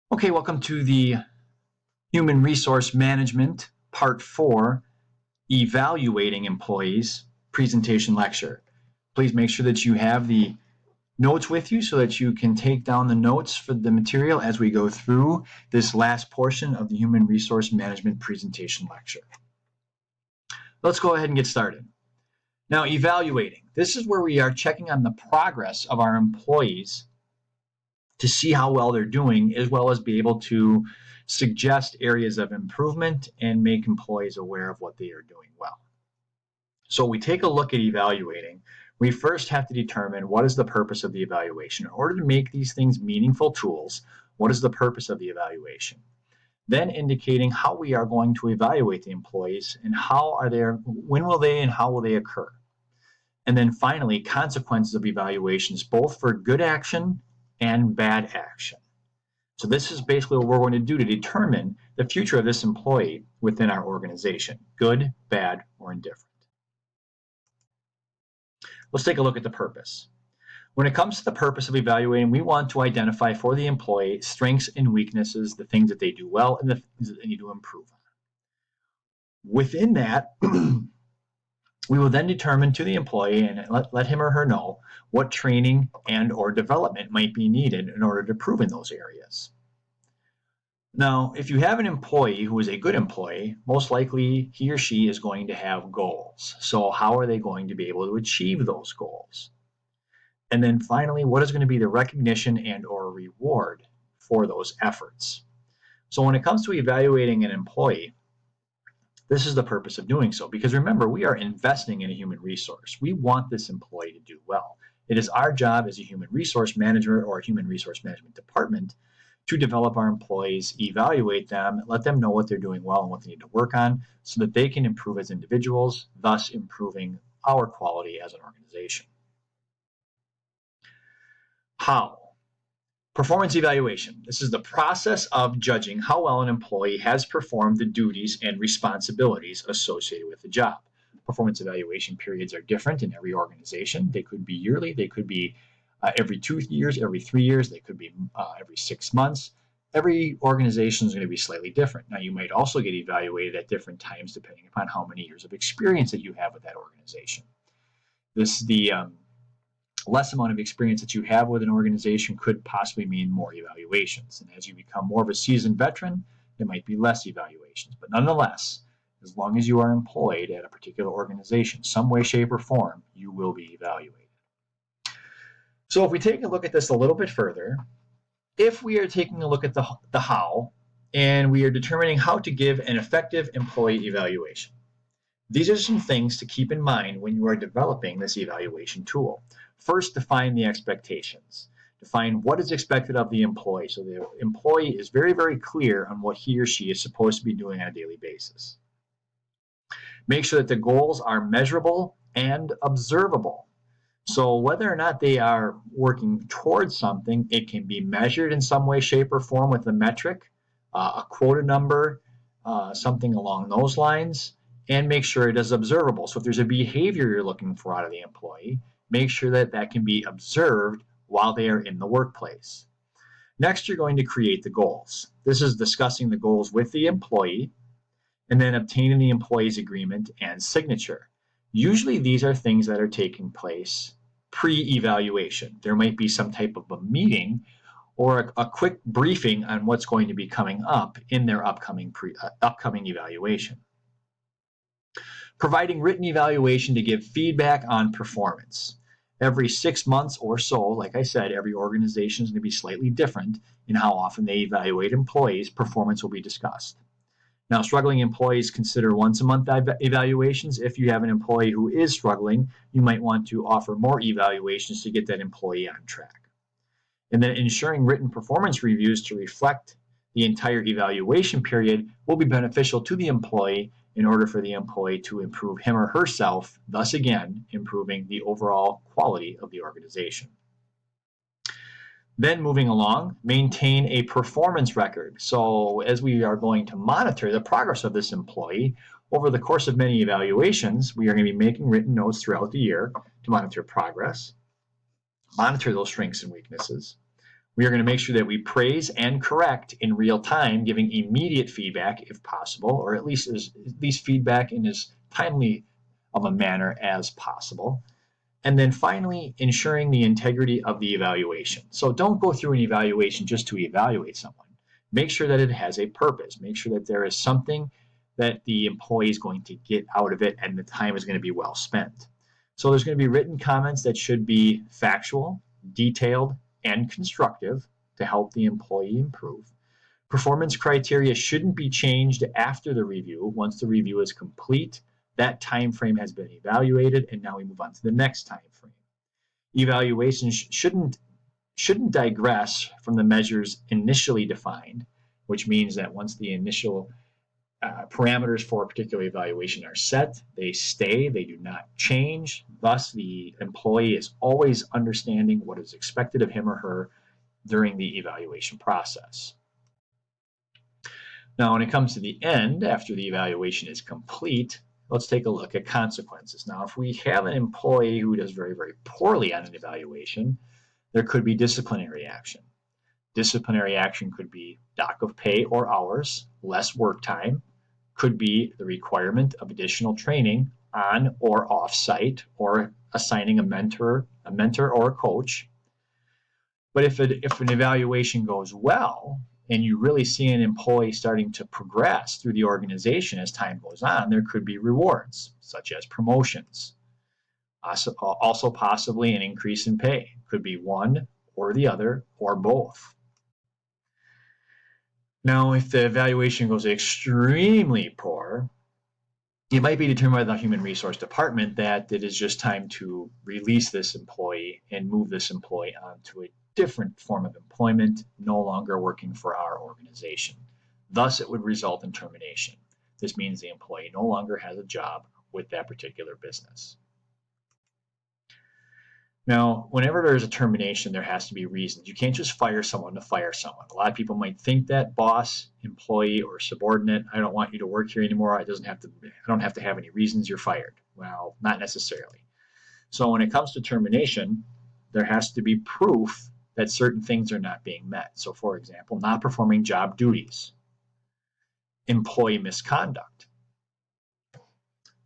Okay, welcome to the Human Resource Management Part 4 Evaluating Employees presentation lecture. Please make sure that you have the notes with you so that you can take down the notes for the material as we go through this last portion of the Human Resource Management presentation lecture. Let's go ahead and get started. Now, evaluating. This is where we are checking on the progress of our employees to see how well they're doing, as well as be able to suggest areas of improvement and make employees aware of what they are doing well. So we take a look at evaluating. We first have to determine what is the purpose of the evaluation. In order to make these things meaningful tools, what is the purpose of the evaluation? Then indicating how we are going to evaluate the employees and when will they and how will they occur? And then finally, consequences of evaluations, both for good action and bad action. So this is basically what we're going to do to determine the future of this employee within our organization, good, bad, or indifferent. Let's take a look at the purpose. When it comes to the purpose of evaluating, we want to identify for the employee strengths and weaknesses, the things that they do well and the things that they need to improve on. Within that, we will then determine to the employee and let him or her know what training and or development might be needed in order to improve in those areas. Now, if you have an employee who is a good employee, most likely he or she is going to have goals. So how are they going to be able to achieve those goals? And then finally, what is going to be the recognition and or reward for those efforts? So when it comes to evaluating an employee, this is the purpose of doing so, because remember, we are investing in a human resource. We want this employee to do well. It is our job as a human resource manager or a human resource management department to develop our employees, evaluate them, let them know what they're doing well and what they need to work on so that they can improve as individuals, thus improving our quality as an organization. How? Performance evaluation. This is the process of judging how well an employee has performed the duties and responsibilities associated with the job. Performance evaluation periods are different in every organization. They could be yearly, they could be every 2 years, every 3 years, they could be every 6 months. Every organization is going to be slightly different. Now, you might also get evaluated at different times depending upon how many years of experience that you have with that organization. The less amount of experience that you have with an organization could possibly mean more evaluations. And as you become more of a seasoned veteran, there might be less evaluations. But nonetheless, as long as you are employed at a particular organization, some way, shape, or form, you will be evaluated. So if we take a look at this a little bit further, if we are taking a look at the how, and we are determining how to give an effective employee evaluation, these are some things to keep in mind when you are developing this evaluation tool. First, define the expectations. Define what is expected of the employee so the employee is very, very clear on what he or she is supposed to be doing on a daily basis. Make sure that the goals are measurable and observable. So whether or not they are working towards something, it can be measured in some way, shape, or form with a metric, a quota number, something along those lines, and make sure it is observable. So if there's a behavior you're looking for out of the employee, make sure that that can be observed while they are in the workplace. Next, you're going to create the goals. This is discussing the goals with the employee and then obtaining the employee's agreement and signature. Usually these are things that are taking place pre-evaluation. There might be some type of a meeting or a quick briefing on what's going to be coming up in their upcoming evaluation. Providing written evaluation to give feedback on performance. Every 6 months or so, like I said, every organization is going to be slightly different in how often they evaluate employees. Performance will be discussed. Now, struggling employees consider once a month evaluations. If you have an employee who is struggling, you might want to offer more evaluations to get that employee on track. And then ensuring written performance reviews to reflect the entire evaluation period will be beneficial to the employee in order for the employee to improve him or herself, thus again, improving the overall quality of the organization. Then moving along, maintain a performance record. So as we are going to monitor the progress of this employee over the course of many evaluations, we are going to be making written notes throughout the year to monitor progress, monitor those strengths and weaknesses. We are going to make sure that we praise and correct in real time, giving immediate feedback if possible, or at least feedback in as timely of a manner as possible. And then finally, ensuring the integrity of the evaluation. So don't go through an evaluation just to evaluate someone. Make sure that it has a purpose. Make sure that there is something that the employee is going to get out of it and the time is going to be well spent. So there's going to be written comments that should be factual, detailed, and constructive to help the employee improve. Performance criteria shouldn't be changed after the review. Once the review is complete, that time frame has been evaluated, and now we move on to the next time frame. Evaluations shouldn't digress from the measures initially defined, which means that once the initial parameters for a particular evaluation are set, they stay, they do not change. Thus, the employee is always understanding what is expected of him or her during the evaluation process. Now, when it comes to the end, after the evaluation is complete, let's take a look at consequences. Now, if we have an employee who does very, very poorly on an evaluation, there could be disciplinary action. Disciplinary action could be dock of pay or hours, less work time, could be the requirement of additional training on or off site, or assigning a mentor or a coach. But if an evaluation goes well, and you really see an employee starting to progress through the organization as time goes on, there could be rewards, such as promotions. Also possibly an increase in pay. Could be one or the other, or both. Now, if the evaluation goes extremely poor, it might be determined by the human resource department that it is just time to release this employee and move this employee on to a different form of employment, no longer working for our organization. Thus, it would result in termination. This means the employee no longer has a job with that particular business. Now, whenever there's a termination, there has to be reasons. You can't just fire someone to fire someone. A lot of people might think that boss, employee, or subordinate, I don't want you to work here anymore. I don't have to have any reasons, you're fired. Well, not necessarily. So when it comes to termination, there has to be proof that certain things are not being met. So for example, not performing job duties, employee misconduct,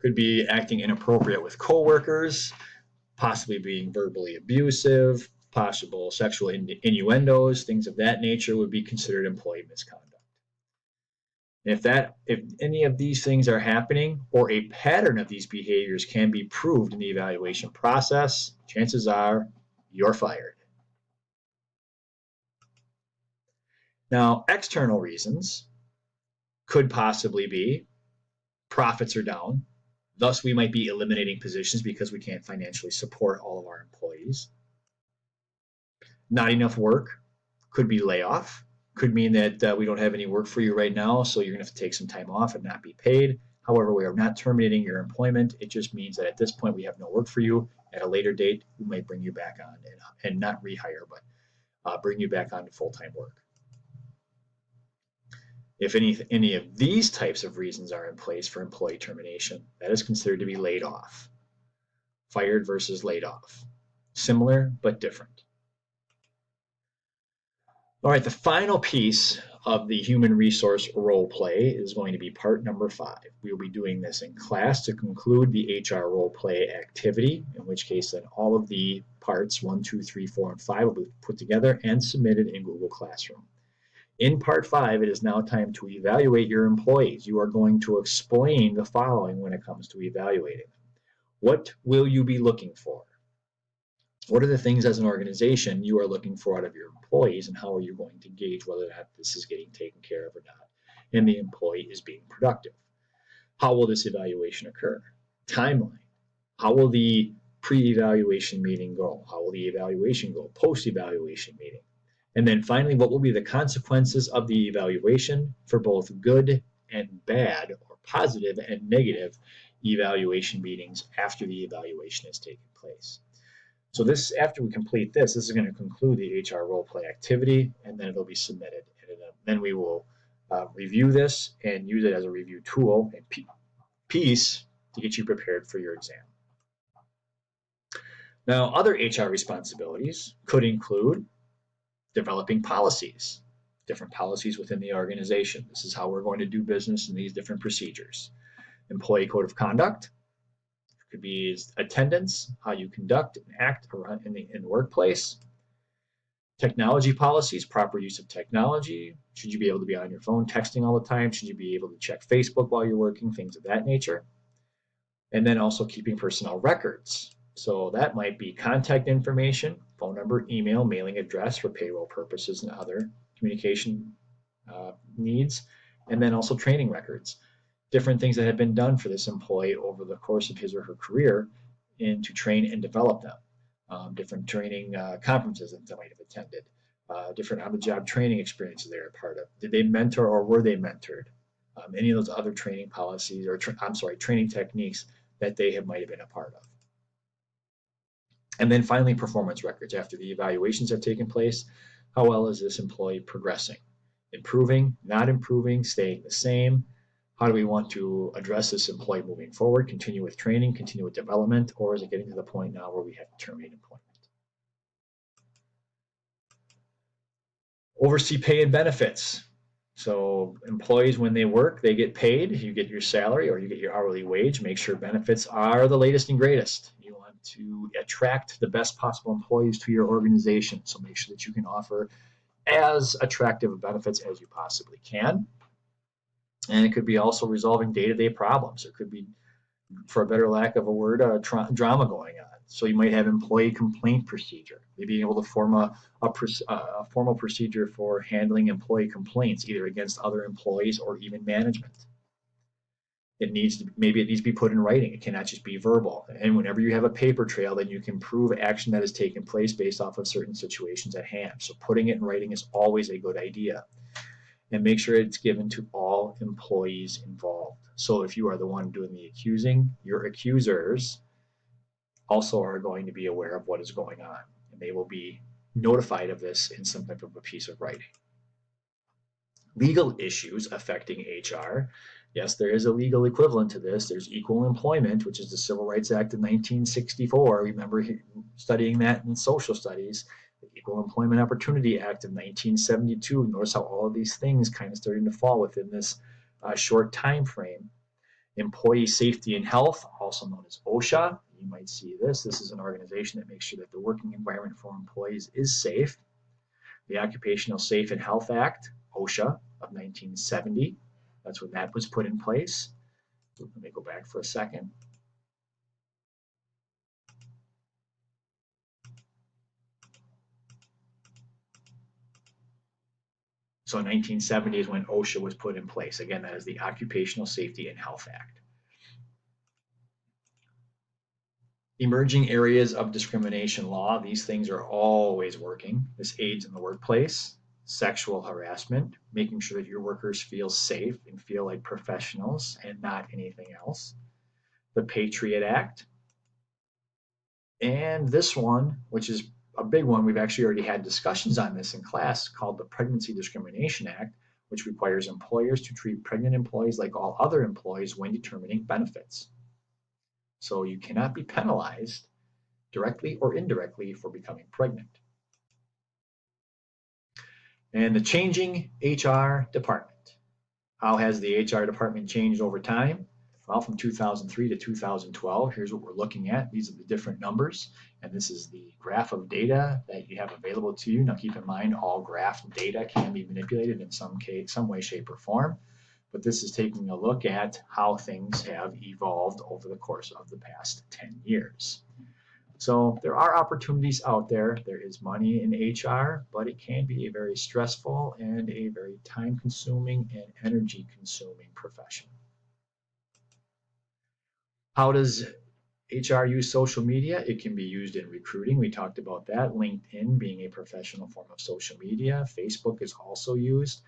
could be acting inappropriate with coworkers, possibly being verbally abusive, possible sexual innuendos, things of that nature would be considered employee misconduct. And if any of these things are happening, or a pattern of these behaviors can be proved in the evaluation process, chances are you're fired. Now, external reasons could possibly be profits are down. Thus, we might be eliminating positions because we can't financially support all of our employees. Not enough work could be layoff. Could mean that we don't have any work for you right now, so you're going to have to take some time off and not be paid. However, we are not terminating your employment. It just means that at this point we have no work for you. At a later date, we might bring you back on and not rehire, but bring you back on to full-time work. If any of these types of reasons are in place for employee termination, that is considered to be laid off. Fired versus laid off. Similar, but different. All right, the final piece of the human resource role play is going to be part number 5. We will be doing this in class to conclude the HR role play activity, in which case then all of the parts 1, 2, 3, 4, and 5 will be put together and submitted in Google Classroom. In part 5, it is now time to evaluate your employees. You are going to explain the following when it comes to evaluating them. What will you be looking for? What are the things as an organization you are looking for out of your employees, and how are you going to gauge whether or not this is getting taken care of or not, and the employee is being productive? How will this evaluation occur? Timeline. How will the pre-evaluation meeting go? How will the evaluation go? Post-evaluation meeting. And then finally, what will be the consequences of the evaluation for both good and bad, or positive and negative evaluation meetings after the evaluation has taken place? So this, after we complete this is going to conclude the HR role play activity, and then it'll be submitted. And then we will review this and use it as a review tool and piece to get you prepared for your exam. Now, other HR responsibilities could include developing policies, different policies within the organization. This is how we're going to do business in these different procedures. Employee code of conduct could be attendance, how you conduct and act in the workplace. Technology policies, proper use of technology. Should you be able to be on your phone texting all the time? Should you be able to check Facebook while you're working? Things of that nature. And then also keeping personnel records. So that might be contact information, phone number, email, mailing address for payroll purposes and other communication needs, and then also training records. Different things that have been done for this employee over the course of his or her career and to train and develop them. Different training conferences that they might have attended, different on-the-job training experiences they were part of. Did they mentor or were they mentored? Any of those other training policies or training techniques that they might have been a part of. And then finally, performance records. After the evaluations have taken place, how well is this employee progressing? Improving, not improving, staying the same? How do we want to address this employee moving forward? Continue with training, continue with development, or is it getting to the point now where we have to terminate employment? Oversee pay and benefits. So employees, when they work, they get paid. You get your salary or you get your hourly wage. Make sure benefits are the latest and greatest. You want to attract the best possible employees to your organization. So make sure that you can offer as attractive benefits as you possibly can. And it could be also resolving day-to-day problems. It could be, for a better lack of a word, drama going on. So you might have employee complaint procedure, maybe being able to form a formal procedure for handling employee complaints, either against other employees or even management. Maybe it needs to be put in writing. It cannot just be verbal. And whenever you have a paper trail, then you can prove action that has taken place based off of certain situations at hand. So putting it in writing is always a good idea. And make sure it's given to all employees involved. So if you are the one doing the accusing, your accusers also are going to be aware of what is going on, and they will be notified of this in some type of a piece of writing. Legal issues affecting HR. Yes, there is a legal equivalent to this. There's equal employment, which is the Civil Rights Act of 1964. Remember studying that in social studies. The Equal Employment Opportunity Act of 1972. Notice how all of these things kind of starting to fall within this short time frame. Employee safety and health, also known as OSHA. You might see this. This is an organization that makes sure that the working environment for employees is safe. The Occupational Safe and Health Act, OSHA, of 1970. That's when that was put in place. Let me go back for a second. So 1970 is when OSHA was put in place. Again, that is the Occupational Safety and Health Act. Emerging areas of discrimination law. These things are always working. This aids in the workplace. Sexual harassment, making sure that your workers feel safe and feel like professionals and not anything else. The Patriot Act. And this one, which is a big one, we've actually already had discussions on this in class, called the Pregnancy Discrimination Act, which requires employers to treat pregnant employees like all other employees when determining benefits. So you cannot be penalized directly or indirectly for becoming pregnant. And the changing HR department. How has the HR department changed over time? Well, from 2003 to 2012, here's what we're looking at. These are the different numbers, and this is the graph of data that you have available to you. Now, keep in mind, all graph data can be manipulated in some way, shape, or form, but this is taking a look at how things have evolved over the course of the past 10 years. So there are opportunities out there. There is money in HR, but it can be a very stressful and a very time-consuming and energy-consuming profession. How does HR use social media? It can be used in recruiting. We talked about that. LinkedIn being a professional form of social media. Facebook is also used.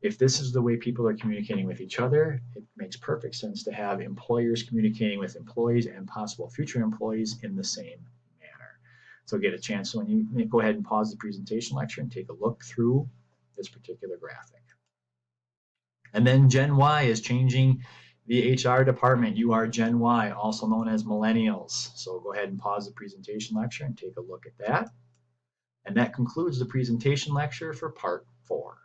If this is the way people are communicating with each other, it makes perfect sense to have employers communicating with employees and possible future employees in the same manner. So get a chance, when you go ahead and pause the presentation lecture and take a look through this particular graphic. And then Gen Y is changing the HR department. You are Gen Y, also known as millennials. So go ahead and pause the presentation lecture and take a look at that. And that concludes the presentation lecture for part 4.